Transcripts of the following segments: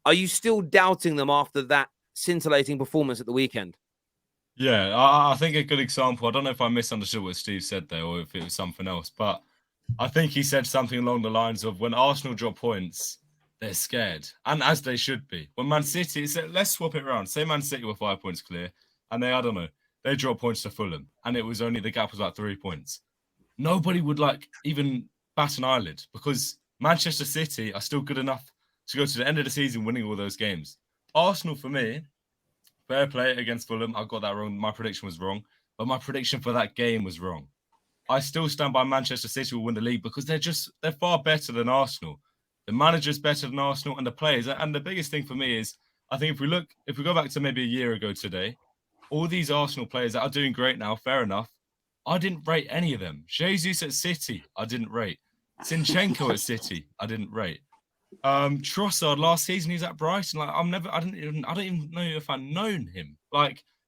Are you still doubting them after that scintillating performance at the weekend? Yeah, I think a good example. I don't know if I misunderstood what Steve said there or if it was something else, but I think he said something along the lines of when Arsenal drop points, they're scared, and as they should be. When Man City, let's swap it around. Say Man City were 5 points clear, and they drop points to Fulham, and the gap was like 3 points. Nobody would even bat an eyelid because Manchester City are still good enough to go to the end of the season winning all those games. Arsenal, for me, fair play against Fulham. I got that wrong. My prediction was wrong, but my prediction for that game was wrong. I still stand by Manchester City will win the league because they're far better than Arsenal. The manager's better than Arsenal and the players. And the biggest thing for me is, I think if we go back to maybe a year ago today, all these Arsenal players that are doing great now, fair enough, I didn't rate any of them. Jesus at City, I didn't rate. Zinchenko at City, I didn't rate. Trossard last season, he's at Brighton. I don't even know if I've known him.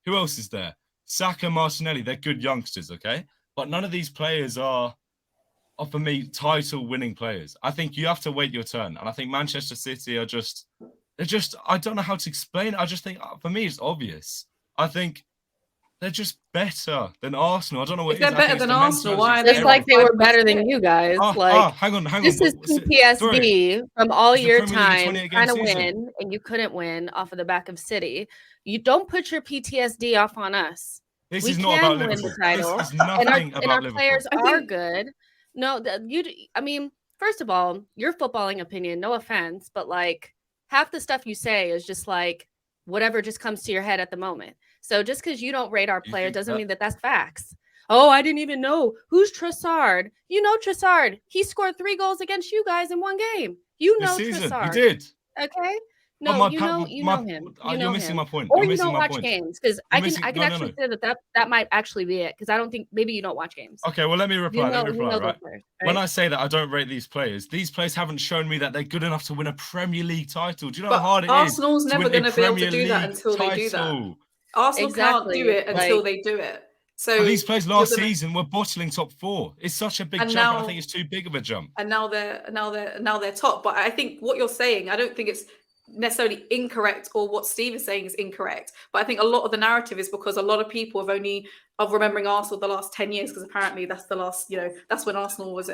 Who else is there? Saka, Martinelli, they're good youngsters, okay? But none of these players are for me, title-winning players. I think you have to wait your turn. And I think Manchester City they're just, I don't know how to explain it. I just think, for me, it's obvious. I think they're just better than Arsenal. I don't know what if they're better than Arsenal, why are they just like they were better than you guys? Hang on. This is PTSD from all your time trying to season. win, and you couldn't win off of the back of City. You don't put your PTSD off on us. This we is can not about win Liverpool. the title, this is nothing and our Liverpool. players are good. No, I mean, first of all, your footballing opinion, no offense, but half the stuff you say is just whatever just comes to your head at the moment. So just because you don't rate our player doesn't mean that that's facts. Oh, I didn't even know. Who's Trossard? You know Trossard. He scored 3 goals against you guys in one game. You know Trossard. He did. Okay. No, you know him. You're missing my point. Or you don't watch games because I can actually say that might actually be it because I don't think maybe you don't watch games. Okay, well let me reply. Right? Players, right? When I say that I don't rate these players haven't shown me that they're good enough to win a Premier League title. Do you know how hard it is? Arsenal's never going to be able to do that until they do that. Arsenal can't do it until they do it. So these players last season were bottling top 4. It's such a big jump. Now, I think it's too big of a jump. And now they're top. But I think what you're saying, I don't think it's necessarily incorrect or what Steve is saying is incorrect. But I think a lot of the narrative is because a lot of people of remembering Arsenal the last 10 years, because apparently that's the last, that's when Arsenal was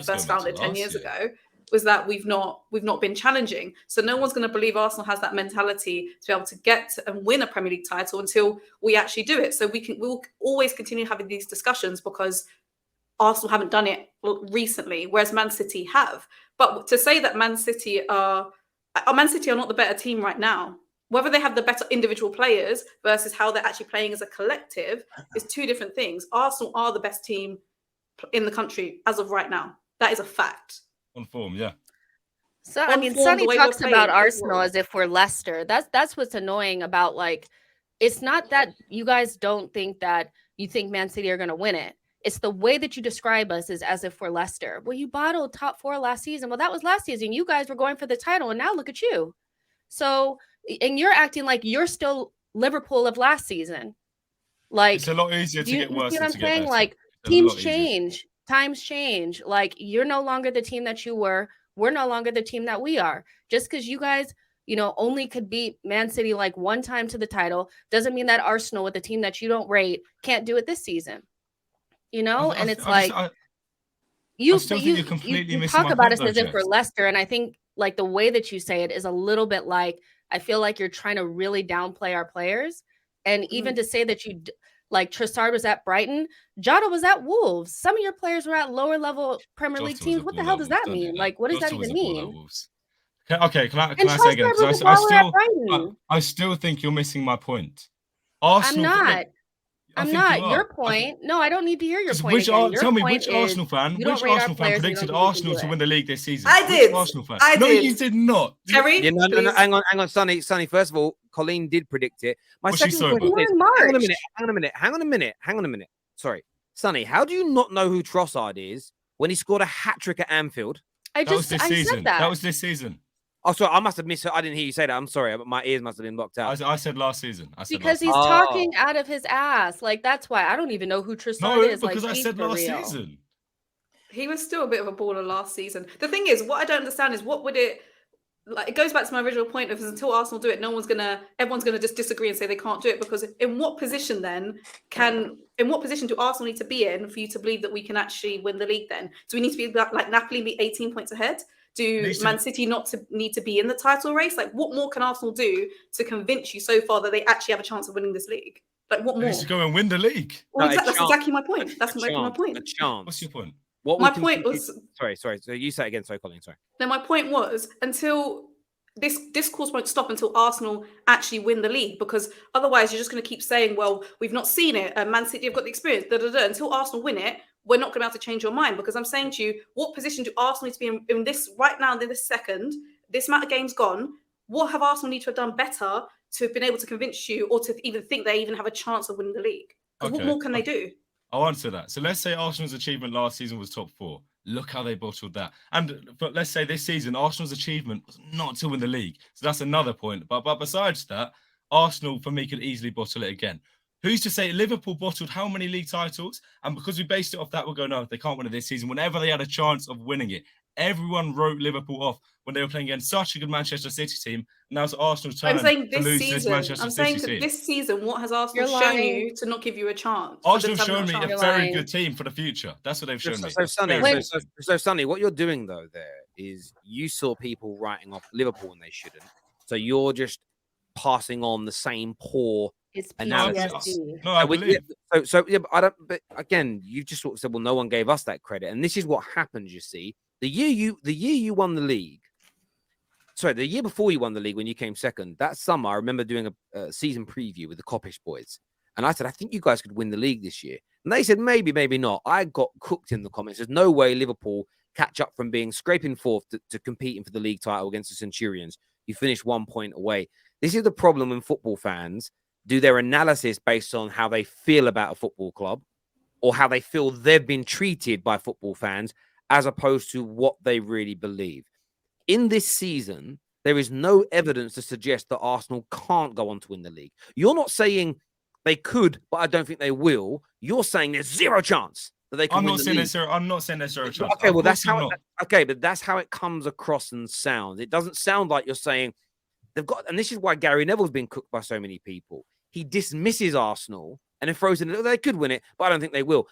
first founded 10 years ago, was that we've not been challenging. So no one's going to believe Arsenal has that mentality to be able to get and win a Premier League title until we actually do it. So we'll always continue having these discussions because Arsenal haven't done it recently, whereas Man City have. But to say that Man City are not the better team right now, whether they have the better individual players versus how they're actually playing as a collective is 2 different things. Arsenal are the best team in the country as of right now. That is a fact. On form, yeah. So I mean, Sonny talks about Arsenal as if we're Leicester. That's what's annoying about it's not that you guys don't think that you think Man City are going to win it. It's the way that you describe us is as if we're Leicester. Well, you bottled top 4 last season. Well, that was last season. You guys were going for the title, and now look at you. So, and you're acting like you're still Liverpool of last season. It's a lot easier to get worse. You see what I'm saying? Teams change. Times change. You're no longer the team that you were. We're no longer the team that we are. Just because you guys, only could beat Man City one time to the title doesn't mean that Arsenal, with the team that you don't rate, can't do it this season. You talk about us as if we're Leicester, and I think the way that you say it is a little bit I feel like you're trying to really downplay our players, and even to say that you. Trossard was at Brighton, Jota was at Wolves. Some of your players were at lower level Premier League teams. What the hell does that mean? What does that even mean? Okay, can I say again? I still think you're missing my point. Arsenal, I'm not. Your point. No, I don't need to hear your point. Tell me which Arsenal fan predicted Arsenal to win the league this season? I did. Arsenal fan. No, you did not. Terry, no, hang on, Sonny. First of all, Colleen did predict it. My second question is, hang on a minute. Sorry, Sonny, how do you not know who Trossard is when he scored a hat-trick at Anfield? I said that. That was this season. Oh, sorry, I must have missed it. I didn't hear you say that. I'm sorry, but my ears must have been blocked out. I said last season. Because he's talking out of his ass. That's why I don't even know who Trossard is. Because I said last season. He was still a bit of a baller last season. The thing is, what I don't understand is what would it like it goes back to my original point of until Arsenal do it, everyone's gonna just disagree and say they can't do it, because in what position do Arsenal need to be in for you to believe that we can actually win the league then? Do we need to be like Napoli, be 18 points ahead? Do Man City need to be in the title race? Like, what more can Arsenal do to convince you so far that they actually have a chance of winning this league? Like, what more? They need to go and win the league. Well, that's exactly my point. That's exactly my point. A chance. What's your point? My point was... Sorry. So you say it again. Sorry, Colin. Sorry. No, my point was, until this discourse won't stop until Arsenal actually win the league, because otherwise you're just going to keep saying, well, we've not seen it. Man City have got the experience. Until Arsenal win it, we're not going to be able to change your mind, because I'm saying to you, what position do Arsenal need to be in this right now, in this second, this amount of games gone? What have Arsenal need to have done better to have been able to convince you, or to even think they even have a chance of winning the league? Okay. What more can they do? I'll answer that. So let's say Arsenal's achievement last season was top 4. Look how they bottled that. But let's say this season, Arsenal's achievement was not to win the league. So that's another point. But besides that, Arsenal, for me, could easily bottle it again. Who's to say Liverpool bottled how many league titles? And because we based it off that, we'll go, no, they can't win it this season. Whenever they had a chance of winning it, everyone wrote Liverpool off when they were playing against such a good Manchester City team. Now it's Arsenal's turn to lose this Manchester City team. This season, what has Arsenal shown you to not give you a chance? Arsenal have shown me a very good team for the future. That's what they've shown me. So, Sonny, what you're doing, though, there is you saw people writing off Liverpool when they shouldn't. So you're just passing on the same poor analysis. No, I believe. Yeah, but I don't. But again, you just sort of said, well, no one gave us that credit, and this is what happens. You see, the year you won the league. Sorry, the year before you won the league when you came second, that summer, I remember doing a season preview with the Coppish boys. And I said, I think you guys could win the league this year. And they said, maybe, maybe not. I got cooked in the comments. There's no way Liverpool catch up from being scraping fourth to competing for the league title against the Centurions. You finish 1 point away. This is the problem when football fans do their analysis based on how they feel about a football club or how they feel they've been treated by football fans as opposed to what they really believe. In this season, there is no evidence to suggest that Arsenal can't go on to win the league. You're not saying they could, but I don't think they will. You're saying there's zero chance that they can win the league. I'm not saying there's zero chance. Okay, well, that's how. But that's how it comes across and sounds. It doesn't sound like you're saying they've got. And this is why Gary Neville's been cooked by so many people. He dismisses Arsenal and then throws in. They could win it, but I don't think they will.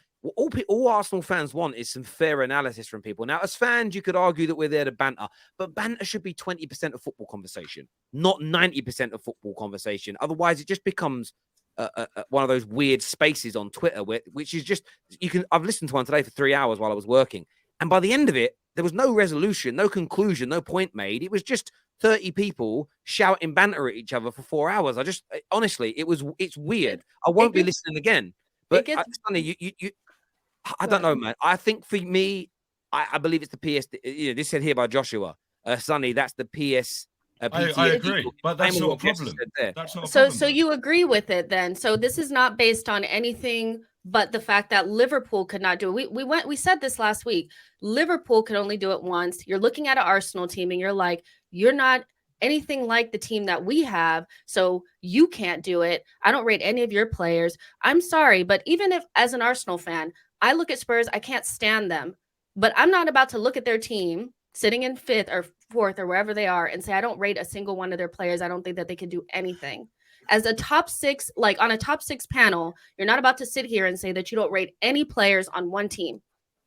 All Arsenal fans want is some fair analysis from people. Now, as fans, you could argue that we're there to banter, but banter should be 20% of football conversation, not 90% of football conversation. Otherwise, it just becomes one of those weird spaces on Twitter, which is just I've listened to one today for 3 hours while I was working, and by the end of it, there was no resolution, no conclusion, no point made. It was just 30 people shouting banter at each other for 4 hours. Honestly, it's weird. I won't be listening again. But Sonny, I don't know, man. I think for me, I believe it's the PSD. This said here by Joshua. Sonny, that's the PS. I agree, but that's not a problem. That's not a problem. So you agree with it then? So this is not based on anything but the fact that Liverpool could not do it. We said this last week. Liverpool could only do it once. You're looking at an Arsenal team and you're like, you're not anything like the team that we have, so you can't do it. I don't rate any of your players. I'm sorry, but even if as an Arsenal fan, I look at Spurs, I can't stand them, but I'm not about to look at their team sitting in 5th or 4th or wherever they are and say, I don't rate a single one of their players. I don't think that they can do anything. As a top 6, like on a top 6 panel, you're not about to sit here and say that you don't rate any players on one team.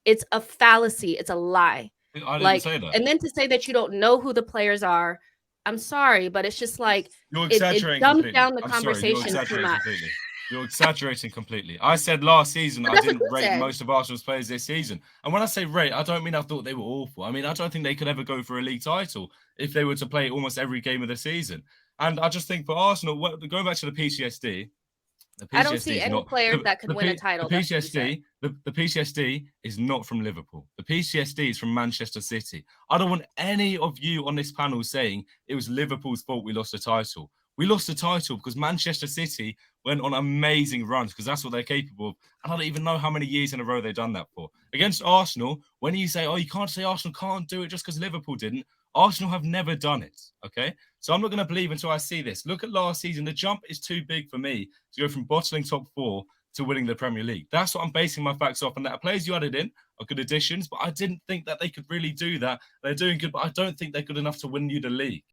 It's a fallacy. It's a lie. I didn't say that. And then to say that you don't know who the players are, I'm sorry, but it's just like you're exaggerating. It dumbs down the conversation too much. You're exaggerating completely. I said last season I didn't rate most of Arsenal's players this season. And when I say rate, I don't mean I thought they were awful. I mean, I don't think they could ever go for a league title if they were to play almost every game of the season. And I just think for Arsenal, going back to the PTSD, I don't see any players that could win a title. The PTSD is not from Liverpool. The PTSD is from Manchester City. I don't want any of you on this panel saying it was Liverpool's fault we lost the title. We lost the title because Manchester City went on amazing runs because that's what they're capable of. And I don't even know how many years in a row they've done that for. Against Arsenal, when you say, oh, you can't say Arsenal can't do it just because Liverpool didn't, Arsenal have never done it, okay? So I'm not going to believe until I see this. Look at last season. The jump is too big for me to go from bottling top 4 to winning the Premier League. That's what I'm basing my facts off. And that players you added in, are good additions, but I didn't think that they could really do that. They're doing good, but I don't think they're good enough to win you the league.